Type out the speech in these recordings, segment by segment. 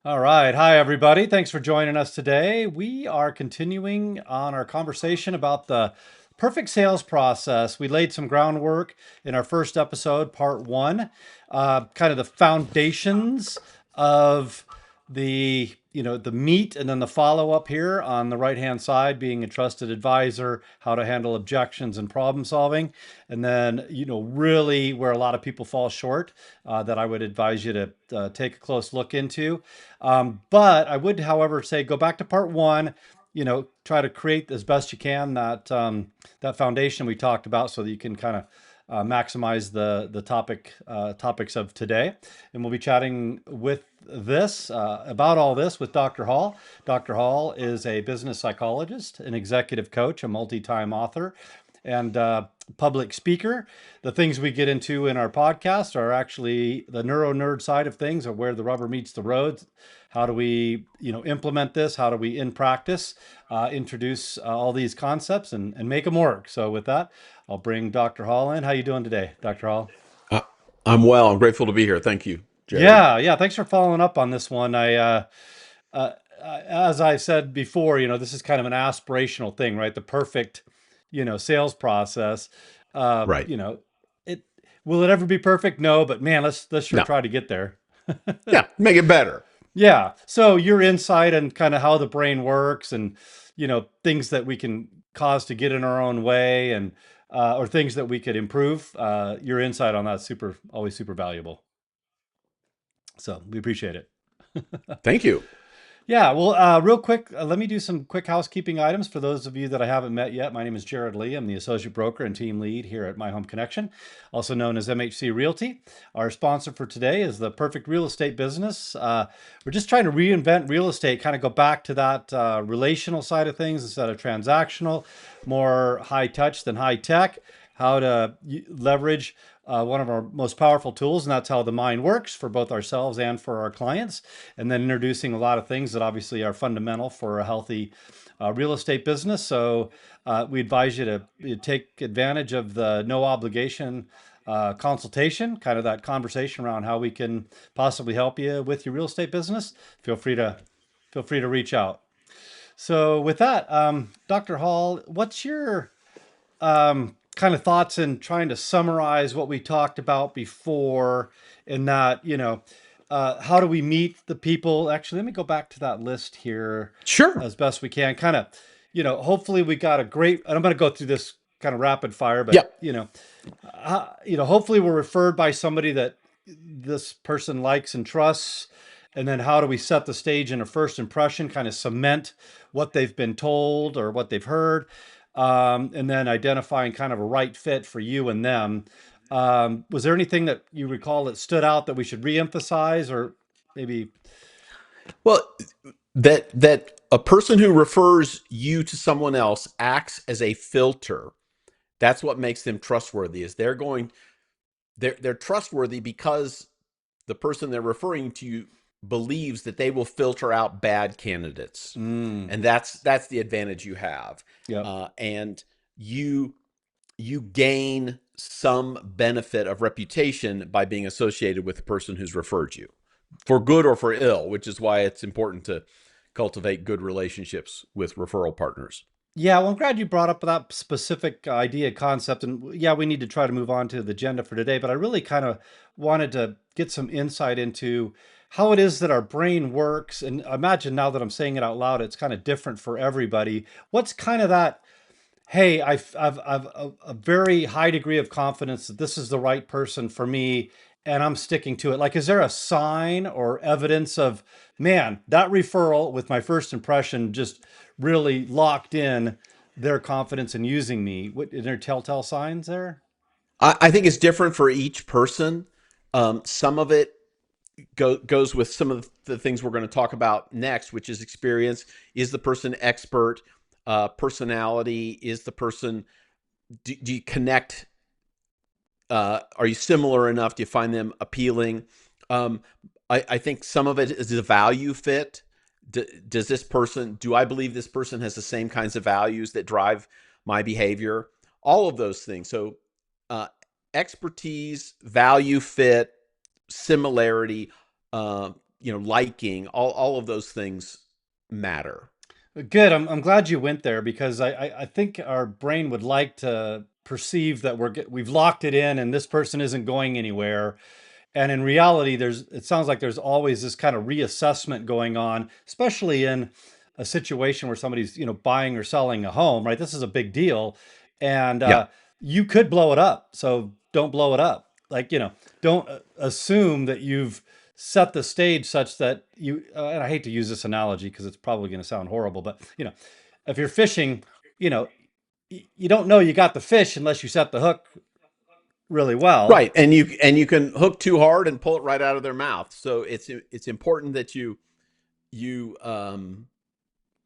All right. Hi, everybody. Thanks for joining us today. We are continuing on our conversation about the perfect sales process. We laid some groundwork in our first episode, part one, kind of the foundations of the meat, and then the follow up here on the right hand side being a trusted advisor, how to handle objections and problem solving, and then really where a lot of people fall short, that I would advise you to take a close look into. But I would, however, say go back to part one. Try to create as best you can that foundation we talked about, so that you can kind of maximize the topics of today. And we'll be chatting with this about all this with Dr. Hall. Dr. Hall is a business psychologist, an executive coach, a multi-time author, and public speaker. The things we get into in our podcast are actually the neuro nerd side of things, or where the rubber meets the road. How do we, implement this? How do we, in practice, introduce all these concepts and make them work? So with that, I'll bring Dr. Hall in. How you doing today, Dr. Hall? Uh, I'm well. I'm grateful to be here. Thank you, Jerod. Yeah, yeah. Thanks for following up on this one. Uh, as I said before, this is kind of an aspirational thing, right? The perfect, sales process. Uh, Right. you know, it will it ever be perfect? No, but man, let's sure No. try to get there. Yeah. Make it better. Yeah. So your insight and kind of how the brain works, and things that we can cause to get in our own way, and or things that we could improve. Your insight on that always super valuable. So we appreciate it. Thank you. Yeah, well, real quick, let me do some quick housekeeping items for those of you that I haven't met yet. My name is Jerod Lee. I'm the associate broker and team lead here at My Home Connection, also known as MHC Realty. Our sponsor for today is the Perfect Real Estate Business. We're just trying to reinvent real estate, kind of go back to that relational side of things instead of transactional, more high touch than high tech. How to leverage one of our most powerful tools, and that's how the mind works for both ourselves and for our clients. And then introducing a lot of things that obviously are fundamental for a healthy real estate business. So we advise you to take advantage of the no obligation consultation, kind of that conversation around how we can possibly help you with your real estate business. Feel free to reach out. So with that, Dr. Hall, what's your kind of thoughts in trying to summarize what we talked about before, in that, how do we meet the people? Actually, let me go back to that list here Sure. as best we can. Kind of, hopefully we got a great, and I'm going to go through this kind of rapid fire, but, Yep. hopefully we're referred by somebody that this person likes and trusts. And then how do we set the stage in a first impression, kind of cement what they've been told or what they've heard, and then identifying kind of a right fit for you and them. Was there anything that you recall that stood out that we should reemphasize, or maybe? Well, that a person who refers you to someone else acts as a filter. That's what makes them trustworthy. Is they're trustworthy because the person they're referring to believes that they will filter out bad candidates, Mm, and that's the advantage you have. yep. And you you gain some benefit of reputation by being associated with the person who's referred you, for good or for ill, which is why it's important to cultivate good relationships with referral partners. Yeah, well, I'm glad you brought up that specific idea concept. And yeah, we need to try to move on to the agenda for today. But I really kind of wanted to get some insight into how it is that our brain works. And imagine now that I'm saying it out loud, it's kind of different for everybody. What's kind of that? Hey, I've a very high degree of confidence that this is the right person for me, and I'm sticking to it. Like, is there a sign or evidence of, man, that referral with my first impression just really locked in their confidence in using me? What, are there telltale signs there? I think it's different for each person. Some of it goes with some of the things we're going to talk about next, which is experience. Is the person expert? Personality? Is the person, do you connect? Are you similar enough? Do you find them appealing? Um, I think some of it is a value fit. Do I believe this person has the same kinds of values that drive my behavior? All of those things. So, uh, expertise, value fit, similarity, liking, all of those things matter. Good. I'm glad you went there because I think our brain would like to perceive that we've locked it in and this person isn't going anywhere. And in reality, it sounds like there's always this kind of reassessment going on, especially in a situation where somebody's, buying or selling a home, right? This is a big deal. And Yeah. you could blow it up. So don't blow it up. Like, don't assume that you've set the stage such that and I hate to use this analogy because it's probably going to sound horrible, but, if you're fishing, you know, you don't know you got the fish unless you set the hook really well. Right. And you can hook too hard and pull it right out of their mouth. So it's important that you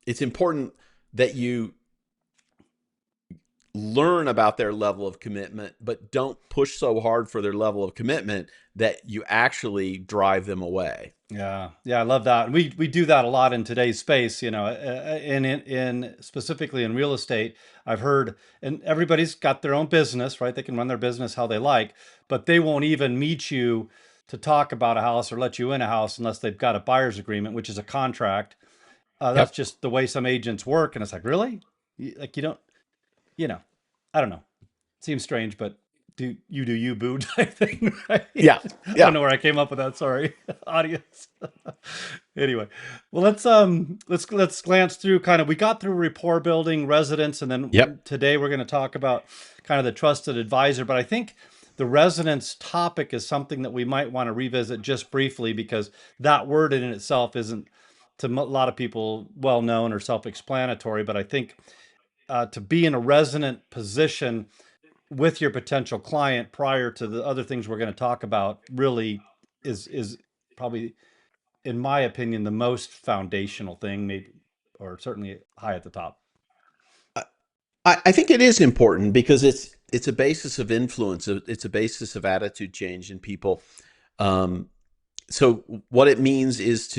it's important that you learn about their level of commitment, but don't push so hard for their level of commitment that you actually drive them away. Yeah, yeah, I love that. And we do that a lot in today's space, in specifically in real estate. I've heard, and everybody's got their own business, right? They can run their business how they like, but they won't even meet you to talk about a house or let you in a house unless they've got a buyer's agreement, which is a contract. That's Yep. just the way some agents work, and it's like, really? Like you don't, you know, I don't know. Seems strange, but do you boo type thing, right? Yeah. I don't Yeah. know where I came up with that. Sorry, audience. Anyway, well, let's glance through kind of. We got through rapport building, residents, and then Yep. today we're going to talk about kind of the trusted advisor. But I think the resonance topic is something that we might want to revisit just briefly because that word in itself isn't to a lot of people well known or self-explanatory. But I think to be in a resonant position with your potential client prior to the other things we're going to talk about really is probably, in my opinion, the most foundational thing, maybe, or certainly high at the top. I think it is important because it's a basis of influence. It's a basis of attitude change in people. Um, so what it means is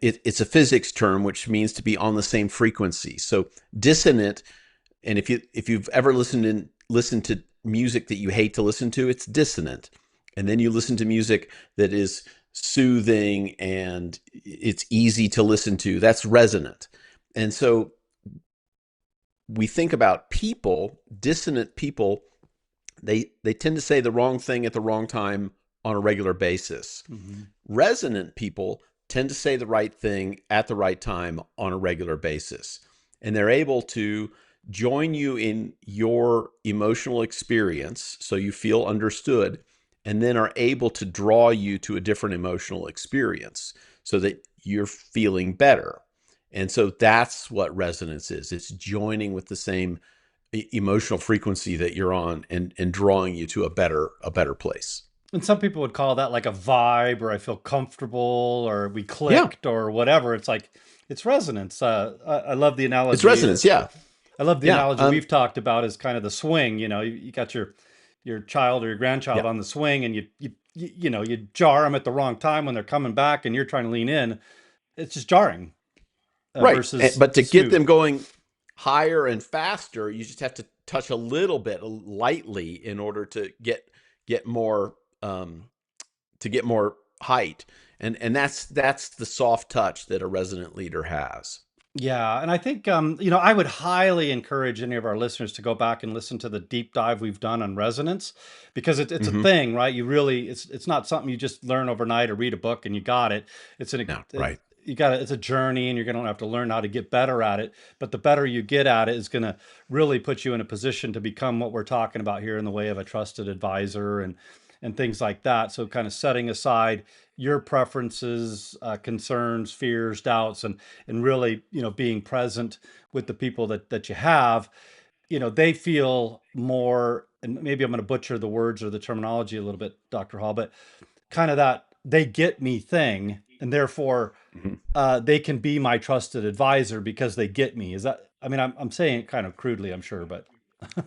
it's a physics term, which means to be on the same frequency. So dissonant, and if you've ever listened to music that you hate to listen to, it's dissonant. And then you listen to music that is soothing and it's easy to listen to. That's resonant. And so we think about people, dissonant people, they tend to say the wrong thing at the wrong time on a regular basis. Mm-hmm. Resonant people tend to say the right thing at the right time on a regular basis. And they're able to join you in your emotional experience so you feel understood, and then are able to draw you to a different emotional experience so that you're feeling better. And so that's what resonance is. It's joining with the same emotional frequency that you're on and drawing you to a better place. And some people would call that like a vibe, or I feel comfortable, or we Yeah, clicked, or whatever. It's like it's resonance. I love the it's analogy. resonance. Yeah, I love the yeah, analogy we've talked about as kind of the swing. You got your child or your grandchild yeah. on the swing, and you jar them at the wrong time when they're coming back, and you're trying to lean in. It's just jarring Right. versus But to get smooth. them going higher and faster, you just have to touch a little bit lightly in order to get more to get more height. And that's the soft touch that a resonant leader has. Yeah, and I think I would highly encourage any of our listeners to go back and listen to the deep dive we've done on resonance because it's a Hmm. thing, right? You really it's not something you just learn overnight or read a book and you got it. It's an No, it, right. you got it's a journey and you're going to have to learn how to get better at it. But the better you get at it is going to really put you in a position to become what we're talking about here in the way of a trusted advisor and things like that. So kind of setting aside your preferences, concerns, fears, doubts, and really, being present with the people that you have, they feel more, and maybe I'm going to butcher the words or the terminology a little bit, Dr. Hall, but kind of that they get me thing, and therefore Mhm. they can be my trusted advisor because they get me. Is that, I mean, I'm saying it kind of crudely, I'm sure, but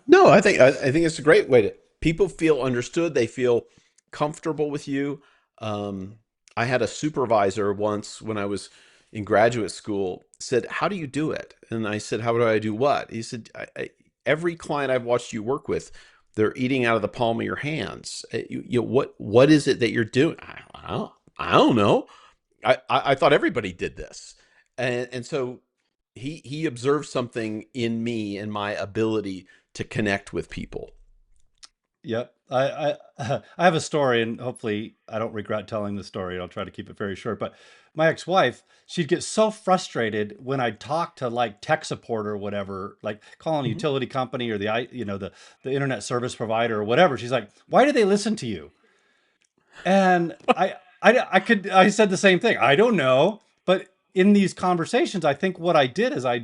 No, I think it's a great way to people feel understood. They feel comfortable with you. Um, I had a supervisor once when I was in graduate school said, "How do you do it?" And I said, "How do I do what?" He said, Every client I've watched you work with, they're eating out of the palm of your hands. What is it that you're doing?" I don't know. I thought everybody did this. And so he observed something in me and my ability to connect with people. Yep. I have a story, and hopefully I don't regret telling the story. I'll try to keep it very short. But my ex-wife, she'd get so frustrated when I'd talk to like tech support or whatever, like calling a Mhm. utility company or the internet service provider or whatever. She's like, "Why do they listen to you?" And I said the same thing. I don't know, but in these conversations, I think what I did is I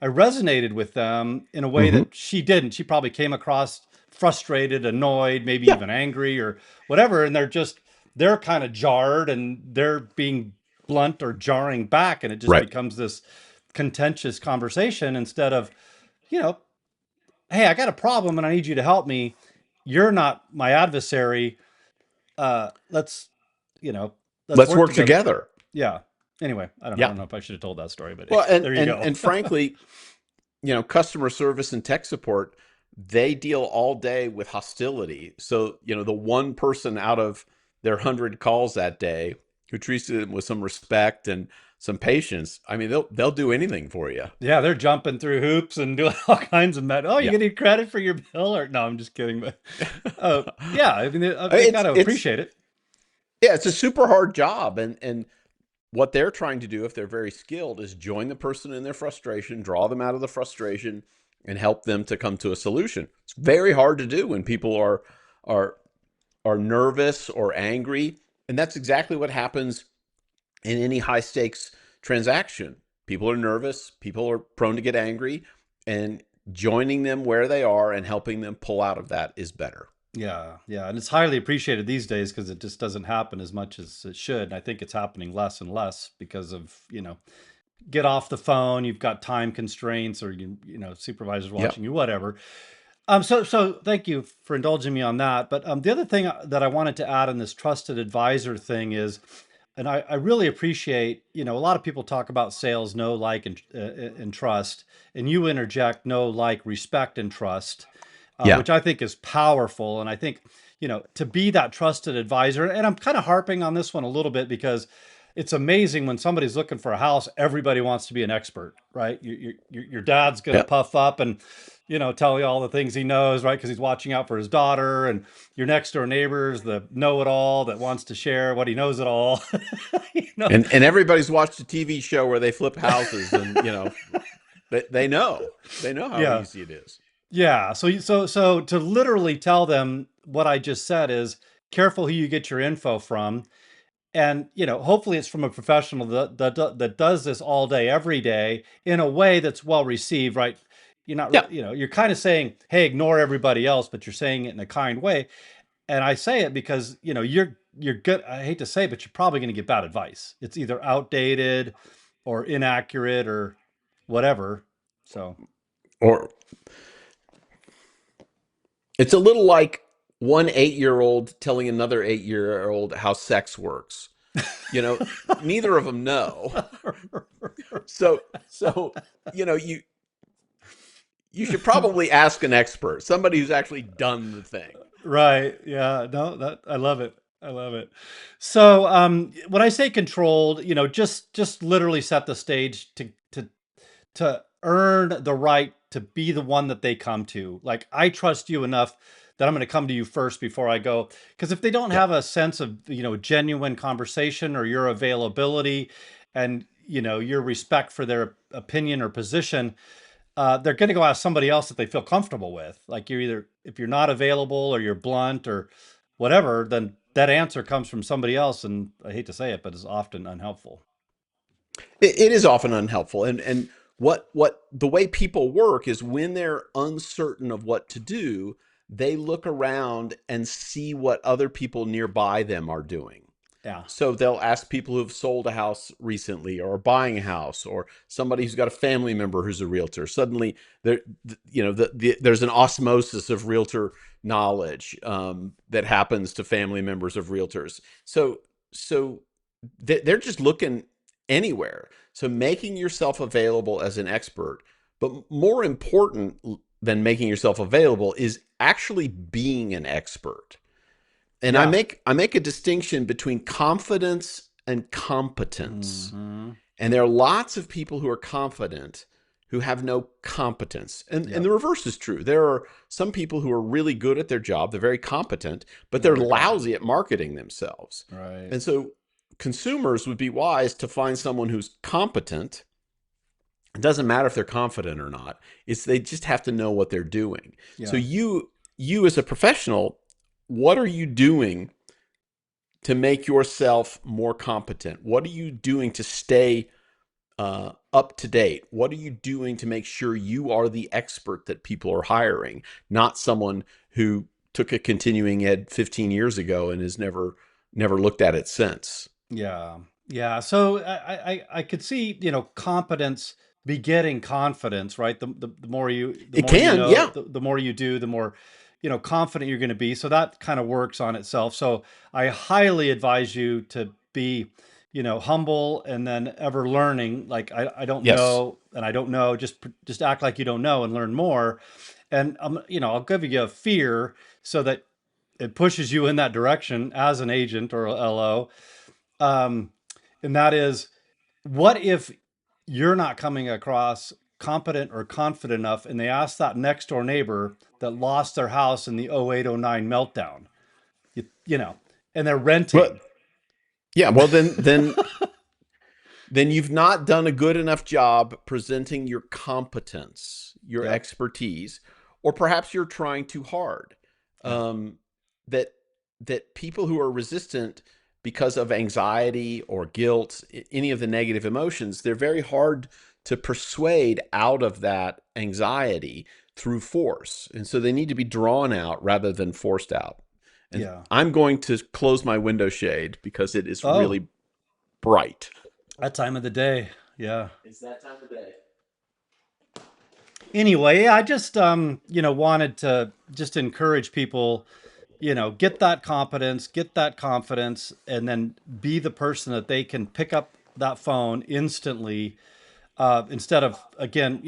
resonated with them in a way Mhm. that she didn't. She probably came across frustrated, annoyed, maybe Yeah. even angry or whatever, and they're kind of jarred and they're being blunt or jarring back, and it just Right. becomes this contentious conversation instead of, you know, hey, I got a problem and I need you to help me. You're not my adversary. Let's, you know, let's Let's work work together. together. Yeah. Anyway, I don't know. I Yeah. don't know if I should have told that story, but Well, and there you and go. and frankly, customer service and tech support, they deal all day with hostility. So, the one person out of their 100 calls that day who treats them with some respect and some patience, I mean, they'll do anything for you. Yeah, they're jumping through hoops and doing all kinds of Oh, you Yeah. getting credit for your bill? Or no, I'm just kidding. But yeah, I mean, they got it's to it's appreciate it. yeah, it's a super hard job, and what they're trying to do, if they're very skilled, is join the person in their frustration, draw them out of the frustration, and help them to come to a solution. It's very hard to do when people are are nervous or angry, and that's exactly what happens in any high stakes transaction. People are nervous, people are prone to get angry, and joining them where they are and helping them pull out of that is better. Yeah, yeah, and it's highly appreciated these days because it just doesn't happen as much as it should. And I think it's happening less and less because of, get off the phone. You've got time constraints, or supervisors Yep. watching you, whatever. So thank you for indulging me on that. But the other thing that I wanted to add in this trusted advisor thing is, and I really appreciate, a lot of people talk about sales, know, like, and trust, and you interject know, like, respect, and trust, Yeah. which I think is powerful. And I think, to be that trusted advisor, and I'm kind of harping on this one a little bit because it's amazing when somebody's looking for a house, everybody wants to be an expert, right? Your dad's going to Yep. puff up and, tell you all the things he knows, right? Because he's watching out for his daughter, and your next door neighbor's the know-it-all that wants to share what he knows it all. you know, And everybody's watched a TV show where they flip houses, and they know how yeah, easy it is. yeah. So to literally tell them what I just said is careful who you get your info from. And hopefully it's from a professional that does this all day every day in a way that's well received, right? You're not Yeah. you're kind of saying, hey, ignore everybody else, but you're saying it in a kind way. And I say it because you're good. I hate to say it, but you're probably going to get bad advice. It's either outdated or inaccurate or whatever. So Or it's a little like one 8-year-old telling another 8-year-old how sex works. Neither of them know. So you should probably ask an expert, somebody who's actually done the thing. right. Yeah. No, that I love it. I love it. So when I say controlled, just literally set the stage to earn the right to be the one that they come to. Like, I trust you enough that I'm going to come to you first before I go. Because if they don't Yeah. have a sense of, genuine conversation or your availability and, your respect for their opinion or position, they're going to go ask somebody else that they feel comfortable with. Like, if you're not available or you're blunt or whatever, then that answer comes from somebody else. And I hate to say it, but it's often unhelpful. It is often unhelpful, and what the way people work is when they're uncertain of what to do, they look around and see what other people nearby them are doing. Yeah. So they'll ask people who've sold a house recently or are buying a house, or somebody who's got a family member who's a realtor. Suddenly, there's an osmosis of realtor knowledge that happens to family members of realtors. So they're just looking anywhere. So making yourself available as an expert, but more important than making yourself available is actually being an expert. And I Yeah. make a distinction between confidence and competence. Mm-hmm. And there are lots of people who are confident who have no competence. And Yep. the reverse is true. There are some people who are really good at their job, they're very competent, but they're Never competent. lousy at marketing themselves. Right. And so consumers would be wise to find someone who's competent. It doesn't matter if they're confident or not. It's they just have to know what they're doing. So Yeah. you as a professional, what are you doing to make yourself more competent? What are you doing to stay up to date? What are you doing to make sure you are the expert that people are hiring, not someone who took a continuing ed 15 years ago and has never looked at it since? Yeah. Yeah. So I could see, competence begetting confidence, right? The more the It more you can, know, yeah. the more you do, the more, confident you're going to be. So that kind of works on itself. So I highly advise you to be, humble and then ever learning. Like I don't Yes. know and I don't know. Just act like you don't know and learn more. And I'll give you a fear so that it pushes you in that direction as an agent or a LO. Um, and that is, what if you're not coming across competent or confident enough and they ask that next door neighbor that lost their house in the 0809 meltdown, you know, and they're Well, renting. yeah, well then you've not done a good enough job presenting your competence, your Yep. expertise, or perhaps you're trying too hard. Yeah. Um, that that people who are resistant because of anxiety or guilt, any of the negative emotions, they're very hard to persuade out of that anxiety through force. And so they need to be drawn out rather than forced out. And Yeah. I'm going to close my window shade because it is Oh, really bright. that time of the day. Yeah. It's that time of day. Anyway, I just, wanted to just encourage people, get that competence, get that confidence, and then be the person that they can pick up that phone instantly, instead of, again,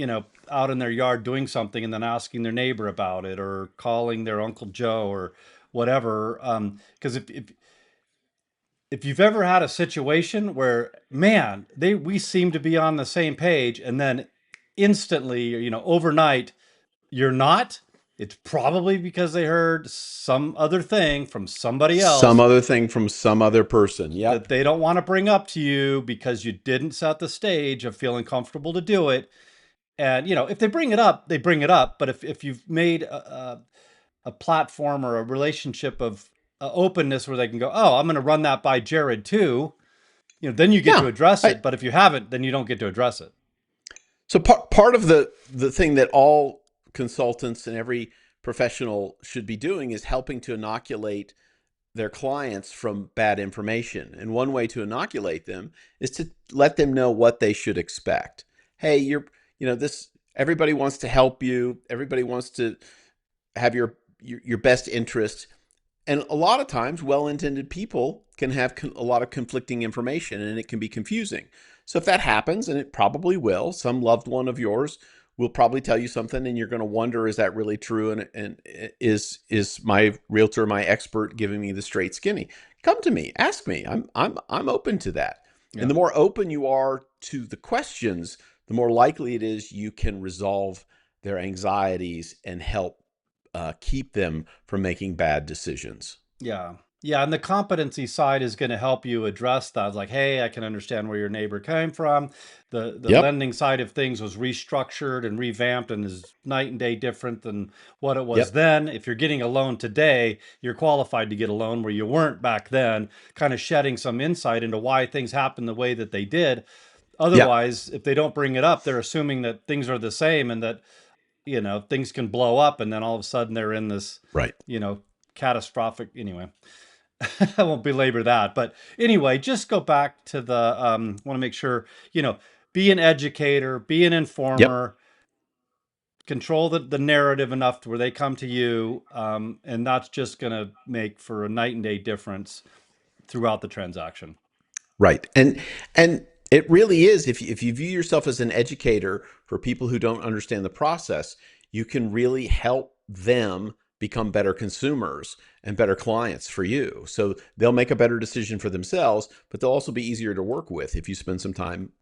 out in their yard doing something and then asking their neighbor about it or calling their Uncle Joe or whatever. Because if you've ever had a situation where, man, we seem to be on the same page, and then instantly, overnight, you're not, it's probably because they heard some other thing from somebody Some else other thing from some other person. that Yep. they don't want to bring up to you because you didn't set the stage of feeling comfortable to do it. And, if they bring it up, they bring it up. But if you've made a platform or a relationship of openness where they can go, oh, I'm going to run that by Jerod too, then you get to Yeah. address I, it. But if you haven't, then you don't get to address it. so part of the thing that all consultants and every professional should be doing is helping to inoculate their clients from bad information. And one way to inoculate them is to let them know what they should expect. Hey, this everybody wants to help you. Everybody wants to have your best interest. And a lot of times, well-intended people can have a lot of conflicting information and it can be confusing. So if that happens, and it probably will, some loved one of yours will probably tell you something and you're going to wonder, is that really true? And is my realtor, my expert, giving me the straight skinny? Come to me, ask me. I'm open to that. And Yeah. the more open you are to the questions, the more likely it is you can resolve their anxieties and help keep them from making bad decisions. Yeah. Yeah. And the competency side is going to help you address that. It's like, hey, I can understand where your neighbor came from. The Yep. lending side of things was restructured and revamped and is night and day different than what it was Yep. then. If you're getting a loan today, you're qualified to get a loan where you weren't back then, kind of shedding some insight into why things happened the way that they did. Yep. Otherwise, if they don't bring it up, they're assuming that things are the same and that, things can blow up and then all of a sudden they're in this, Right. you know, catastrophic. Anyway, I won't belabor that. But anyway, just go back to the, want to make sure, be an educator, be an Yep. informer, control the narrative enough to where they come to you. And that's just going to make for a night and day difference throughout the transaction. Right. And it really is, if you view yourself as an educator for people who don't understand the process, you can really help them become better consumers and better clients for you. So they'll make a better decision for themselves, but they'll also be easier to work with if you spend some time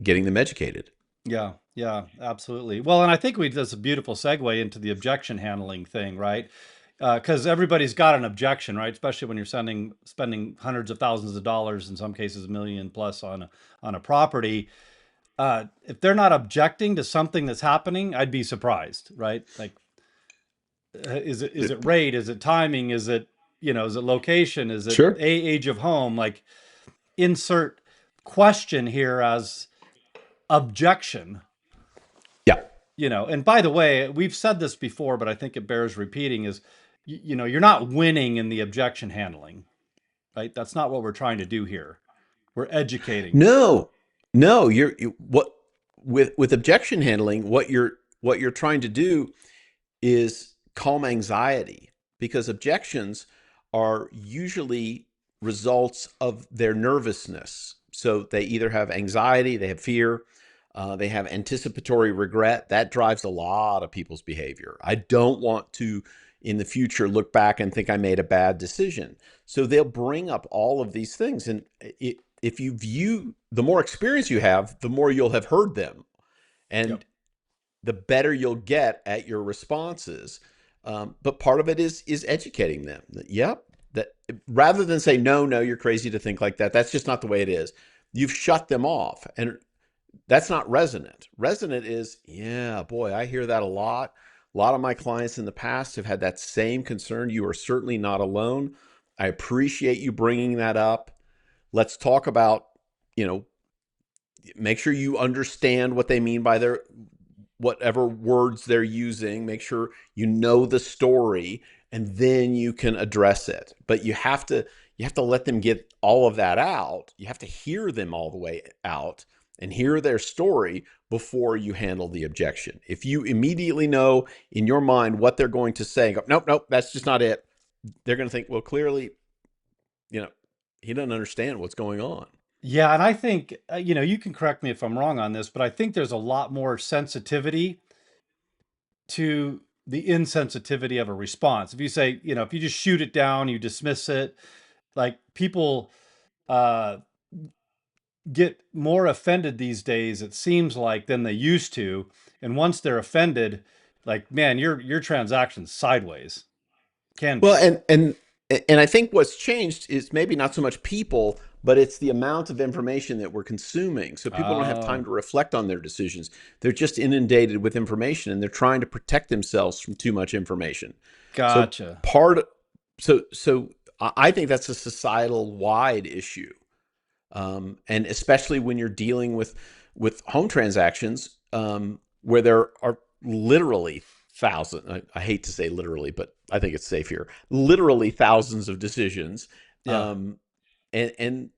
getting them educated. Yeah, yeah, absolutely. Well, and I think that's a beautiful segue into the objection handling thing, right? Because everybody's got an objection, right? Especially when you're spending hundreds of thousands of dollars, in some cases a million plus on a property. If they're not objecting to something that's happening, I'd be surprised, right? Like, is it rate? Is it timing? Is it is it location? Is it Sure. age of home? Like, insert question here as objection. Yeah. And by the way, we've said this before, but I think it bears repeating is, you're not winning in the objection handling, right? That's not what we're trying to do here. We're educating. No, no, what with objection handling, what you're trying to do is calm anxiety because objections are usually results of their nervousness. So they either have anxiety, they have fear, they have anticipatory regret. That drives a lot of people's behavior. I don't want to, in the future, look back and think I made a bad decision. So they'll bring up all of these things. And if you view, the more experience you have, the more you'll have heard them. Yep. And the better you'll get at your responses. But part of it is educating them. Yep. That rather than say, no, no, you're crazy to think like that. That's just not the way it is. You've shut them off. And that's not resonant. Resonant is, yeah, boy, I hear that a lot. A lot of my clients in the past have had that same concern. You are certainly not alone. I appreciate you bringing that up. Let's talk about, make sure you understand what they mean by their whatever words they're using. Make sure you know the story, and then you can address it. But you have to let them get all of that out. You have to hear them all the way out and hear their story before you handle the objection. If you immediately know in your mind what they're going to say, go, nope, nope, that's just not it. They're going to think, well, clearly, he doesn't understand what's going on. Yeah, and I think you can correct me if I'm wrong on this, but I think there's a lot more sensitivity to the insensitivity of a response. If you say, if you just shoot it down, you dismiss it, like, people uh, get more offended these days, it seems like, than they used to. And once they're offended, like, man, your transaction's sideways. Can Well, be. and I think what's changed is maybe not so much people, but it's the amount of information that we're consuming. So people don't have time Oh, to reflect on their decisions. They're just inundated with information, and they're trying to protect themselves from too much information. So gotcha. part so I think that's a societal wide issue. And especially when you're dealing with home transactions, where there are literally thousands. I hate to say literally, but I think it's safe here. Literally thousands of decisions, Yeah. and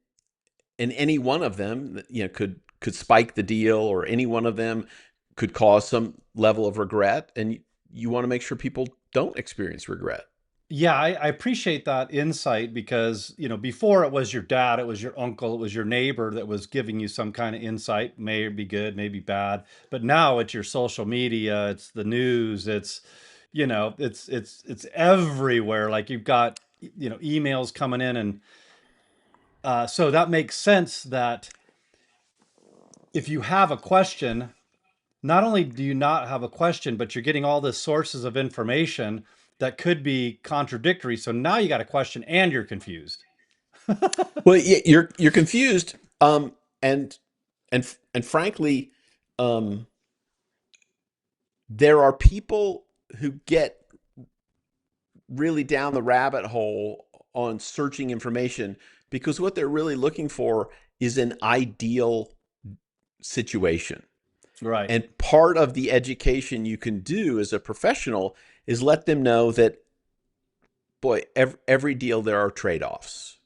and any one of them, could spike the deal, or any one of them could cause some level of regret, and you want to make sure people don't experience regret. Yeah, I appreciate that insight because, before it was your dad, it was your uncle, it was your neighbor that was giving you some kind of insight, may be good, maybe bad. But now it's your social media, it's the news, it's everywhere. Like, you've got, emails coming in, and so that makes sense that if you have a question, not only do you not have a question, but you're getting all the sources of information that could be contradictory. So now you got a question and you're confused. Well, yeah, you're confused, and and frankly, um, there are people who get really down the rabbit hole on searching information because what they're really looking for is an ideal situation. Right. And part of the education you can do as a professional is let them know that, boy, every deal there are trade-offs.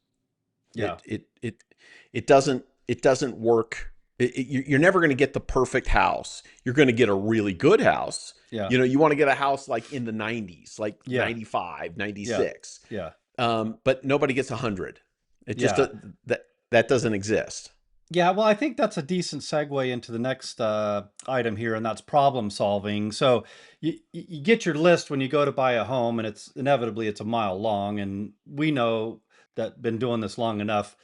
Yeah. It doesn't work. You're never going to get the perfect house. You're going to get a really good house. Yeah. You want to get a house like in the 90s, like Yeah. 95, Yeah. 96. Yeah. But nobody gets 100. It just Yeah. that doesn't exist. Yeah, well, I think that's a decent segue into the next item here, and that's problem solving. So you get your list when you go to buy a home, and it's inevitably it's a mile long, and we know that been doing this long enough.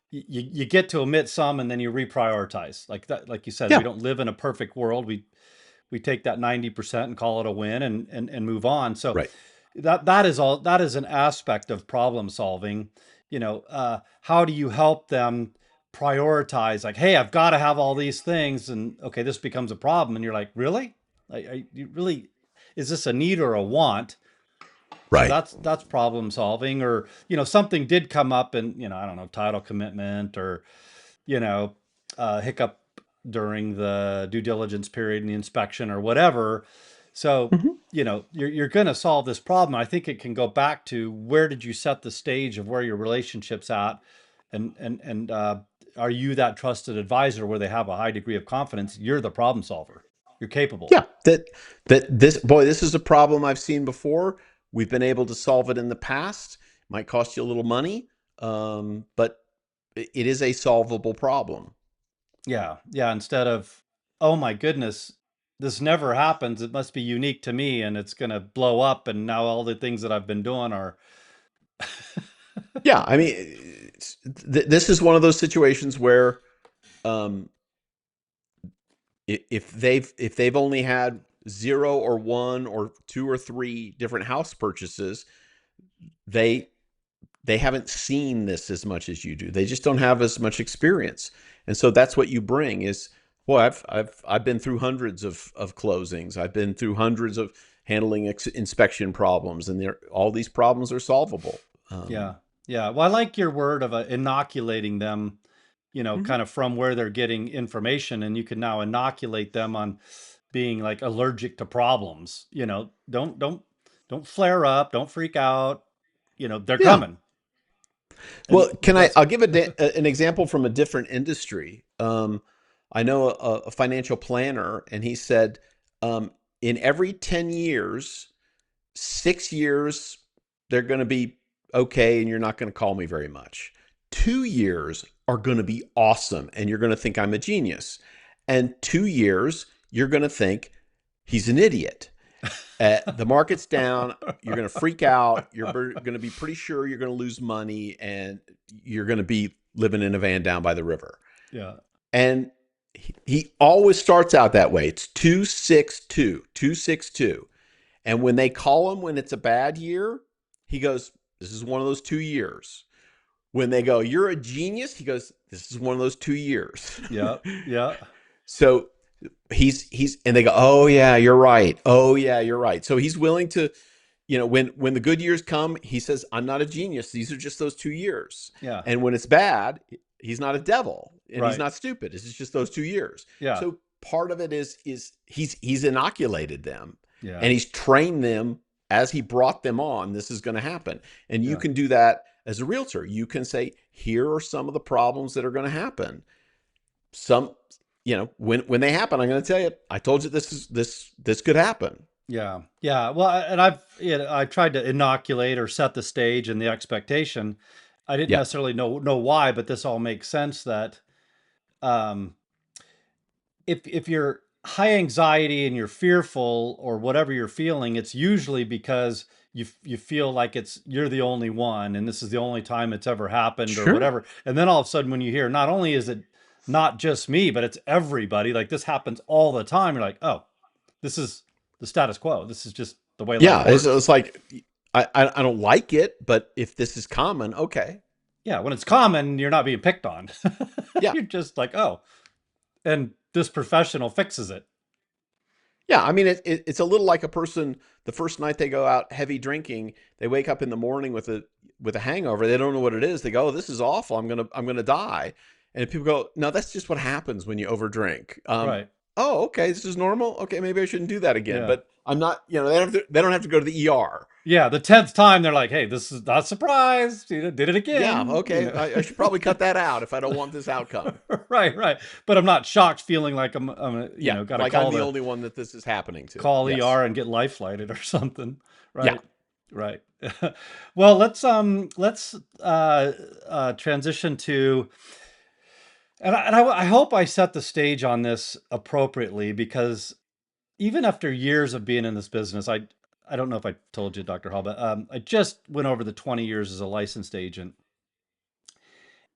You get to omit some, and then you reprioritize. Like that, like you said, we Yeah, don't live in a perfect world. We take that 90% and call it a win, and move on. So right. that is an aspect of problem solving. How do you help them prioritize? Like, hey, I've got to have all these things, and okay, this becomes a problem, and you're like, really? Like, you really? Is this a need or a want? So Right. that's problem solving. Or something did come up, and I don't know, title commitment, or you know hiccup during the due diligence period and the inspection or whatever. So Mhm. you're going to solve this problem. I think it can go back to, where did you set the stage of where your relationship's at, and are you that trusted advisor where they have a high degree of confidence you're the problem solver, you're capable. Yeah, that this boy, this is a problem I've seen before. We've been able to solve it in the past. Might cost you a little money, but it is a solvable problem. Yeah, yeah. Instead of, oh my goodness, this never happens, it must be unique to me and it's going to blow up, and now all the things that I've been doing are. Yeah, I mean, this is one of those situations where um, if they've only had zero or one or two or three different house purchases, they they haven't seen this as much as you do. They just don't have as much experience, and so that's what you bring is. Well, I've been through hundreds of closings. I've been through hundreds of handling inspection problems, and all these problems are solvable. Yeah. Yeah. Well, I like your word of inoculating them, Mhm. kind of from where they're getting information, and you can now inoculate them on being like allergic to problems. Don't flare up, don't freak out. They're Yeah. coming. Well, And that's I'll give an example from a different industry. I know a financial planner, and he said, in every 10 years, 6 years, they're going to be okay, and you're not going to call me very much. 2 years are going to be awesome, and you're going to think I'm a genius. And 2 years, you're going to think he's an idiot. The market's down. You're going to freak out. You're going to be pretty sure you're going to lose money, and you're going to be living in a van down by the river. yeah. And he always starts out that way. It's 262, 262. And when they call him when it's a bad year, he goes, "This is one of those 2 years." When they go, "You're a genius," he goes, "This is one of those 2 years." Yeah. Yeah. So he's and they go, "Oh yeah, you're right. Oh yeah, you're right." So he's willing to, when the good years come, he says, "I'm not a genius. These are just those 2 years." Yeah. And when it's bad, he's not a devil and he's Right. not stupid. It's just those 2 years. Yeah. So part of it is he's inoculated them Yeah. and he's trained them as he brought them on. This is going to happen, and you Yeah. can do that as a realtor. You can say, "Here are some of the problems that are going to happen." Some, when they happen, I'm going to tell you, I told you this could happen. Yeah, yeah. Well, and I tried to inoculate or set the stage and the expectation. I didn't Yeah, necessarily know why, but this all makes sense that um, if you're high anxiety and you're fearful or whatever you're feeling, it's usually because you feel like you're the only one, and this is the only time it's ever happened or sure. whatever. And then all of a sudden, when you hear, not only is it not just me, but it's everybody, like this happens all the time, you're like, oh, this is the status quo. This is just the way life Yeah, it's works. like I don't like it, but if this is common, okay. Yeah, when it's common, you're not being picked on. Yeah, You're just like, oh, and this professional fixes it. yeah. I mean, it's a little like a person. The first night they go out heavy drinking, they wake up in the morning with a hangover. They don't know what it is. They go, "Oh, this is awful. I'm gonna die." And people go, "No, that's just what happens when you overdrink." Right. Oh, okay, this is normal. Okay, maybe I shouldn't do that again. Yeah. But I'm not. They don't have to go to the ER. Yeah. The 10th time, they're like, hey, this is not a surprise. You did it Yeah, again. okay. I should probably cut that out if I don't want this outcome. Right. Right. But I'm not shocked feeling like I'm Yeah, got to like I'm the only one that this is happening to. call Yes. ER and get life flighted or something. Yeah. Right. Right. Well, let's transition to I hope I set the stage on this appropriately, because even after years of being in this business, I don't know if I told you, Dr. Hall, but I just went over the 20 years as a licensed agent,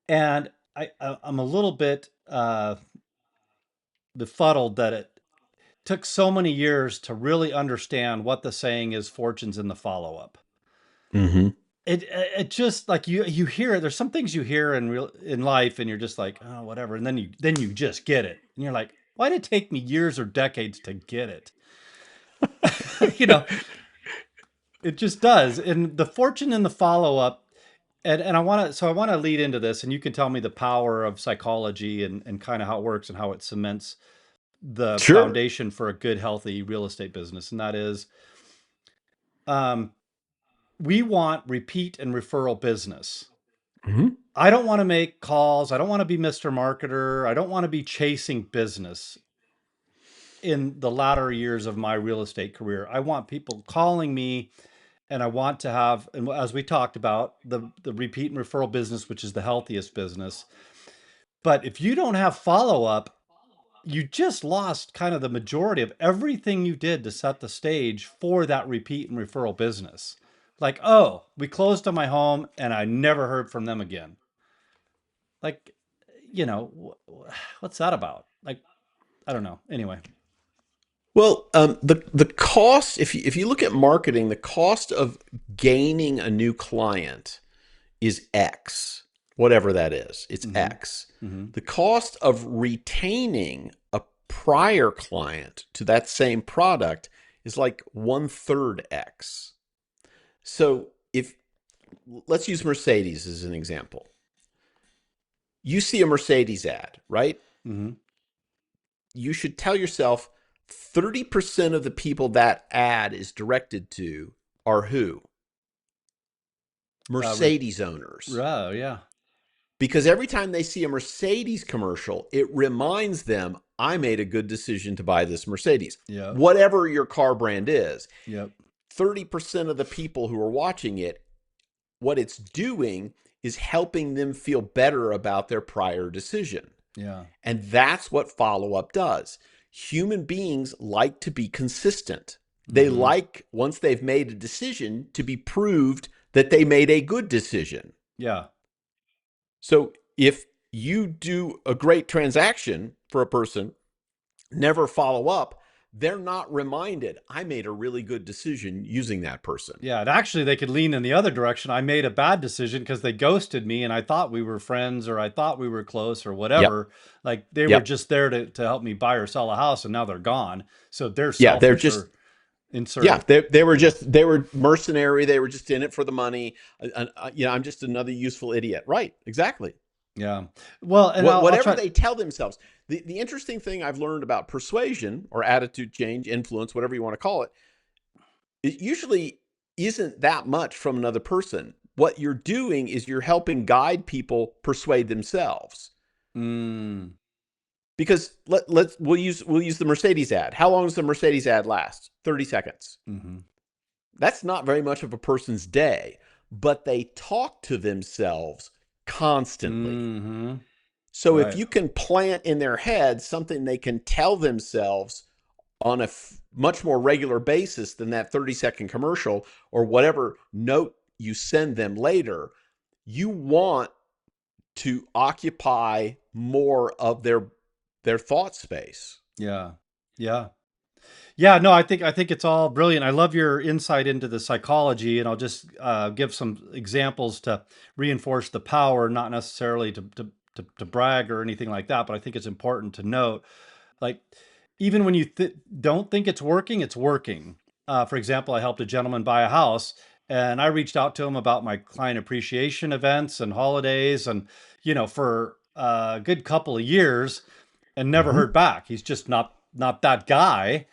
and I'm a little bit befuddled that it took so many years to really understand what the saying is, fortunes in the follow up. Mm-hmm. It just, like, you hear it. There's some things you hear in life, and you're just like, oh, whatever, and then you just get it, and you're like, why did it take me years or decades to get it? you know, it just does. And the fortune in the follow up, and I want to lead into this, and you can tell me the power of psychology and kind of how it works and how it cements the Sure. foundation for a good, healthy real estate business. And that is, um, we want repeat and referral business. Mm-hmm. I don't want to make calls. I don't want to be Mr. Marketer. I don't want to be chasing business in the latter years of my real estate career. I want people calling me, and I want to have, and as we talked about, the repeat and referral business, which is the healthiest business. But if you don't have follow up, you just lost kind of the majority of everything you did to set the stage for that repeat and referral business. Like, oh, we closed on my home and I never heard from them again. Like, what's that about? Like, I don't know. Anyway. Well, the cost, if you look at marketing, the cost of gaining a new client is X, whatever that is. It's Mm-hmm. X. Mm-hmm. The cost of retaining a prior client to that same product is like 1/3 X. So if let's use Mercedes as an example. You see a Mercedes ad, right? Mm-hmm. You should tell yourself 30% of the people that ad is directed to are who? Uh, Mercedes owners. oh, yeah. Because every time they see a Mercedes commercial, it reminds them, I made a good decision to buy this Mercedes. Yep. Whatever your car brand is, Yep. 30% of the people who are watching it, what it's doing is helping them feel better about their prior decision. Yeah. And that's what follow up does. Human beings like to be consistent. They Mm-hmm. like, once they've made a decision, to be proved that they made a good decision. Yeah. So if you do a great transaction for a person, never follow up, they're not reminded, I made a really good decision using that person. Yeah, and actually they could lean in the other direction. I made a bad decision because they ghosted me and I thought we were friends, or I thought we were close, or Yep. whatever. Like, they were Yep. just there to help me buy or sell a house, and now they're gone. So they're Yeah. They're selfish, just, or insert yeah, it. they were they were mercenary. They were just in it for the money. I'm just another useful idiot. Right. Exactly. Yeah. Well, and I'll Whatever try. they tell themselves. The interesting thing I've learned about persuasion or attitude change, influence, whatever you want to call it, it usually isn't that much from another person. What you're doing is you're helping guide people persuade themselves. Mm, Because we'll use the Mercedes ad. How long does the Mercedes ad last? 30 seconds. mm-hmm. That's not very much of a person's day, but they talk to themselves constantly. Mm-hmm. So if Right. you can plant in their head something they can tell themselves on a much more regular basis than that 30-second commercial or whatever note you send them later, you want to occupy more of their thought space. Yeah. Yeah. Yeah, no, I think it's all brilliant. I love your insight into the psychology, and I'll just give some examples to reinforce the power, not necessarily to brag or anything like that, but I think it's important to note, like, even when you don't think it's working, it's working. For example, I helped a gentleman buy a house, and I reached out to him about my client appreciation events and holidays, and for a good couple of years, and never Mm-hmm. heard back. He's just not that guy.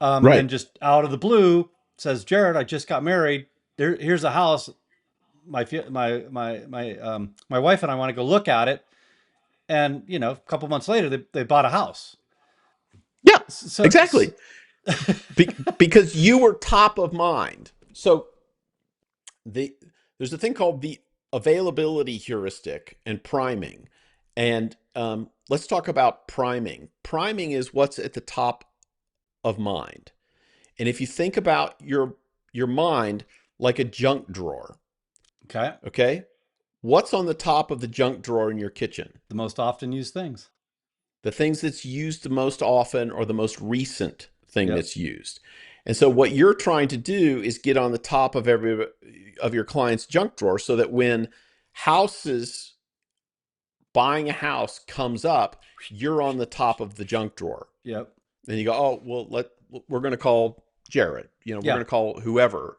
And then Right. just out of the blue says, Jerod, I just got married. Here's a house. My wife and I want to go look at it. And a couple months later, they bought a house. Yeah, So, exactly. Because you were top of mind. So the there's a thing called the availability heuristic and priming. And let's talk about priming. Priming is what's at the top of mind. And if you think about your mind like a junk drawer, Okay. okay? What's on the top of the junk drawer in your kitchen? The most often used things. The things that's used the most often or the most recent thing Yep. that's used. And so what you're trying to do is get on the top of every of your client's junk drawer so that when houses buying a house comes up, you're on the top of the junk drawer. Yep. And you go, oh, well, we're going to call Jerod. We're Yeah. going to call whoever.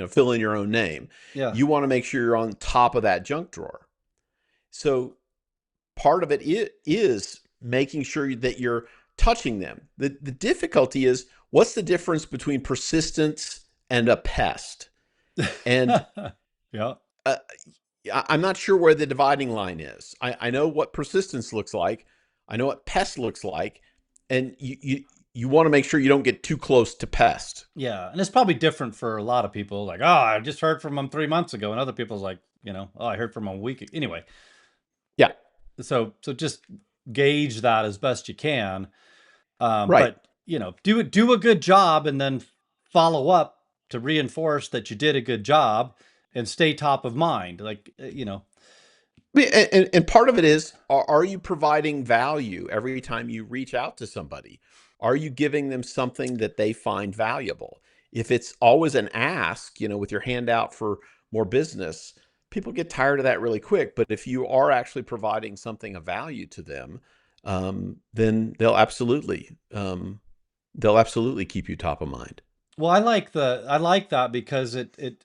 Fill in your own name. Yeah. You want to make sure you're on top of that junk drawer. So part of it is making sure that you're touching them. The difficulty is, what's the difference between persistence and a pest? And Yeah. uh, I'm not sure where the dividing line is. I know what persistence looks like. I know what pest looks like. And you want to make sure you don't get too close to pest. Yeah. And it's probably different for a lot of people. Like, oh, I just heard from him 3 months ago. And other people's like, oh, I heard from him a week ago. Anyway, Yeah, so just gauge that as best you can. right. But do a good job and then follow up to reinforce that you did a good job and stay top of mind. Like, And part of it is, are you providing value every time you reach out to somebody? Are you giving them something that they find valuable? If it's always an ask, with your hand out for more business, people get tired of that really quick. But if you are actually providing something of value to them, then they'll absolutely keep you top of mind. well, I like that because it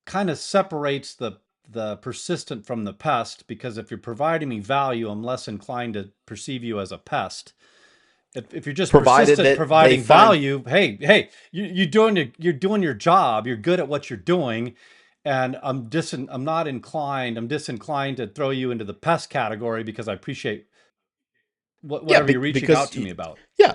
kind of separates the persistent from the pest, because if you're providing me value, I'm less inclined to perceive you as a pest. If you're just Provided persistent that they providing find, value, hey, you're doing your job, you're good at what you're doing, and I'm disinclined to throw you into the pest category because I appreciate yeah, whatever you're reaching because out to me about. yeah,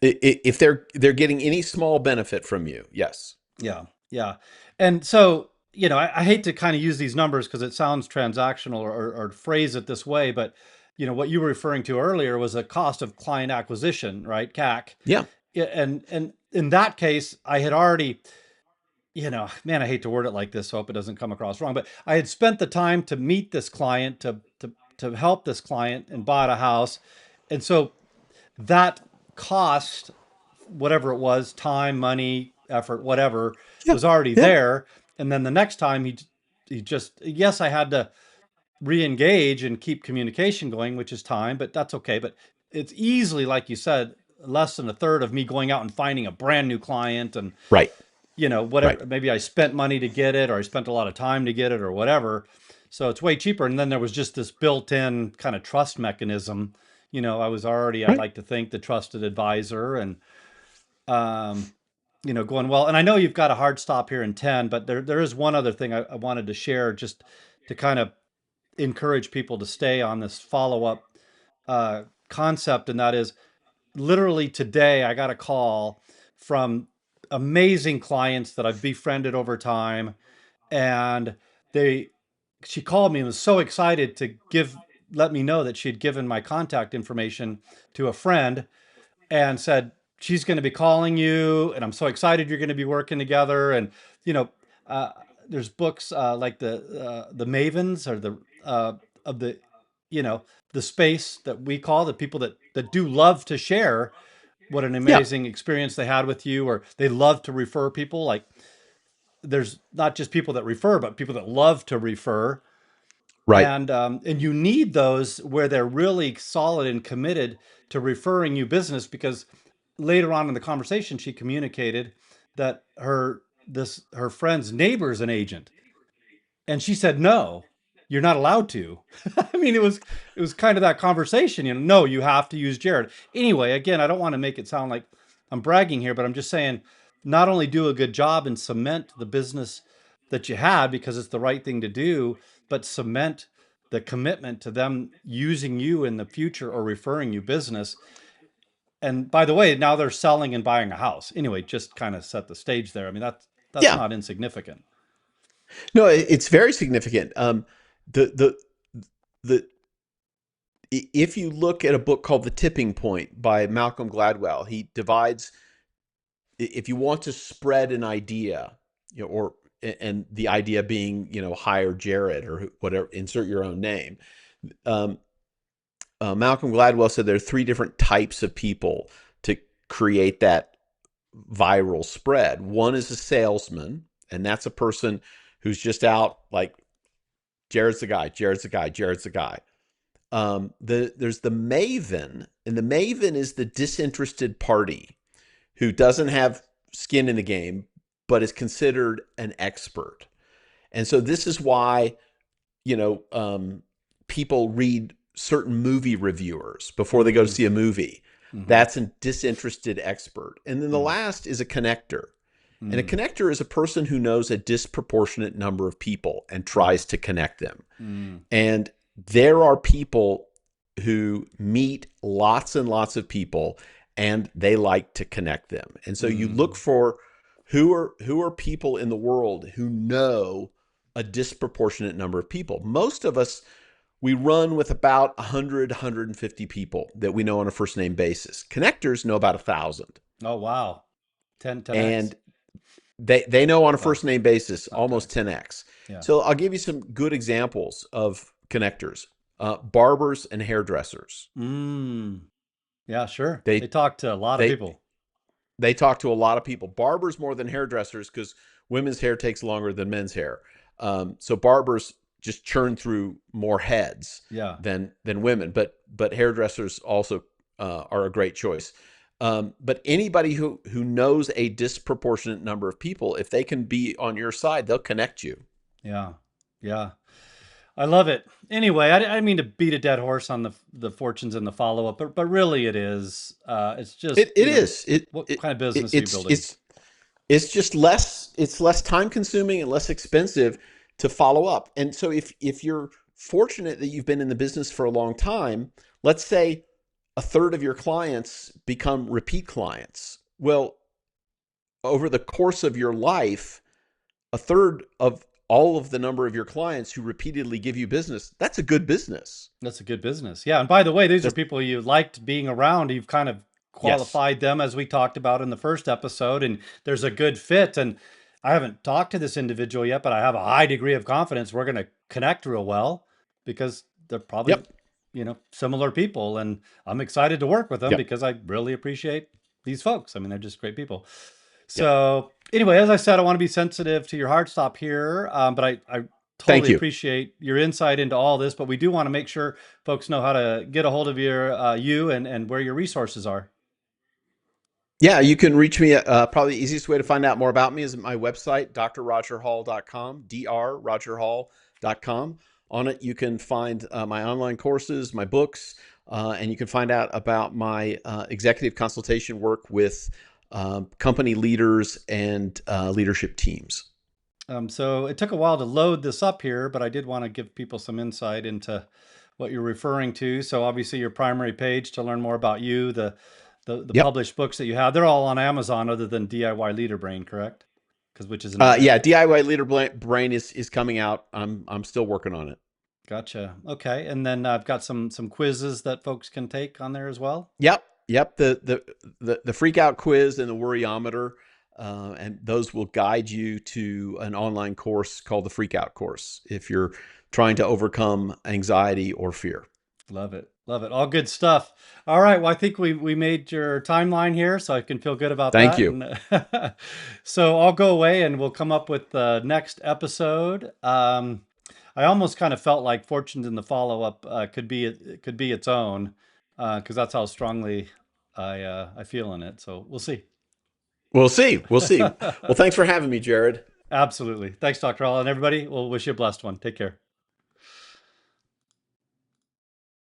if they're getting any small benefit from you, yes. Yeah, yeah. And so, I hate to kind of use these numbers because it sounds transactional, or phrase it this way, but what you were referring to earlier was a cost of client acquisition, right? CAC. Yeah. Yeah, and in that case, I had already, man, I hate to word it like this, so I hope it doesn't come across wrong, but I had spent the time to meet this client, to help this client and bought a house. And so that cost, whatever it was, time, money, effort, whatever, Yeah. was already Yeah. there. And then the next time he just, yes, I had to re-engage and keep communication going, which is time, but that's okay. But it's easily, like you said, less than a third of me going out and finding a brand new client. And Right. Right. whatever, maybe I spent money to get it, or I spent a lot of time to get it, or whatever. So it's way cheaper. And then there was just this built-in kind of trust mechanism. I was already, I'd Right. like to think, the trusted advisor. And um, going well. And I know you've got a hard stop here in 10, but there is one other thing I wanted to share, just to kind of encourage people to stay on this follow-up concept. And that is, literally today, I got a call from amazing clients that I've befriended over time. And she called me and was so excited to let me know that she had given my contact information to a friend, and said, she's going to be calling you, and I'm so excited you're going to be working together. And you know uh, there's books like the Mavens, or the of the you know the space that we call, the people that do love to share what an Yeah. amazing experience they had with you, or they love to refer people. Like, there's not just people that refer, but people that love to refer. Right. And you need those where they're really solid and committed to referring you business, because later on in the conversation, she communicated that her friend's neighbor's an agent, and she said, no, you're not allowed to. I mean, it was kind of that conversation, no, you have to use Jerod. Anyway, again, I don't want to make it sound like I'm bragging here, but I'm just saying, not only do a good job and cement the business that you had because it's the right thing to do, but cement the commitment to them using you in the future or referring you business. And by the way, now they're selling and buying a house. Anyway, just kind of set the stage there. I mean, that's Yeah. not insignificant. No, it's very significant. The the if you look at a book called The Tipping Point by Malcolm Gladwell, he divides, if you want to spread an idea, or and the idea being, hire Jerod or whatever, insert your own name. Um, Malcolm Gladwell said there are three different types of people to create that viral spread. One is a salesman, and that's a person who's just out like, Jared's the guy, Jared's the guy, Jared's the guy. There's the maven, and the maven is the disinterested party who doesn't have skin in the game, but is considered an expert. And so this is why, people read certain movie reviewers before they go to see a movie. That's a disinterested expert. And then the last is a connector. And a connector is a person who knows a disproportionate number of people and tries to connect them. And there are people who meet lots and lots of people and they like to connect them. And so you look for who are people in the world who know a disproportionate number of people. Most of us, we run with about 100, 150 people that we know on a first name basis. Connectors know about 1,000. Oh, wow. 10x. And they know on a Wow. first name basis almost Okay. 10x. Yeah. So I'll give you some good examples of connectors. Barbers and hairdressers. Yeah, sure. They They talk to a lot of they people. they talk to a lot of people. Barbers more than hairdressers because women's hair takes longer than men's hair. So barbers just churn through more heads Yeah. than women, but hairdressers also are a great choice. But anybody who knows a disproportionate number of people, if they can be on your side, they'll connect you. Yeah. Yeah. I love it. Anyway, I didn't mean to beat a dead horse on the fortunes and the follow up, but really it is. It's just, It is what kind of business are you it's building? it's just less time consuming and less expensive to follow up. And so if you're fortunate that you've been in the business for a long time, let's say a third of your clients become repeat clients. Well, over the course of your life, a third of all of the number of your clients who repeatedly give you business, that's a good business. That's a good business. Yeah. And by the way, these are That's, people you liked being around. You've kind of yes. qualified them as we talked about in the first episode, and there's a good fit. And I haven't talked to this individual yet, but I have a high degree of confidence we're going to connect real well because they're probably, Yep. similar people. And I'm excited to work with them Yep. because I really appreciate these folks. I mean, they're just great people. Yep. So anyway, as I said, I want to be sensitive to your heart stop here, but I Thank totally you. appreciate your insight into all this. But we do want to make sure folks know how to get a hold of you and where your resources are. Yeah, you can reach me at, probably the easiest way to find out more about me is at my website, drrogerhall.com, drrogerhall.com. On it, you can find my online courses, my books, and you can find out about my executive consultation work with company leaders and leadership teams. So it took a while to load this up here, but I did want to give people some insight into what you're referring to. So obviously your primary page to learn more about you, the Yep. published books that you have, they're all on Amazon other than DIY Leader Brain, correct? Because which is another. Yeah, DIY Leader Brain is coming out. I'm still working on it. Gotcha. Okay. And then I've got some quizzes that folks can take on there as well. Yep, yep. The freak out quiz and the worryometer, and those will guide you to an online course called the Freak Out course if you're trying to overcome anxiety or fear. Love it. Love it. All good stuff. All right. Well, I think we made your timeline here, so I can feel good about Thank that. you. And so I'll go away and we'll come up with the next episode. I almost kind of felt like Fortunes in the follow up could be its own because that's how strongly I feel in it. So we'll see. We'll see. We'll see. Well, thanks for having me, Jerod. Absolutely. Thanks, Dr. Hall, and everybody. We'll wish you a blessed one. Take care.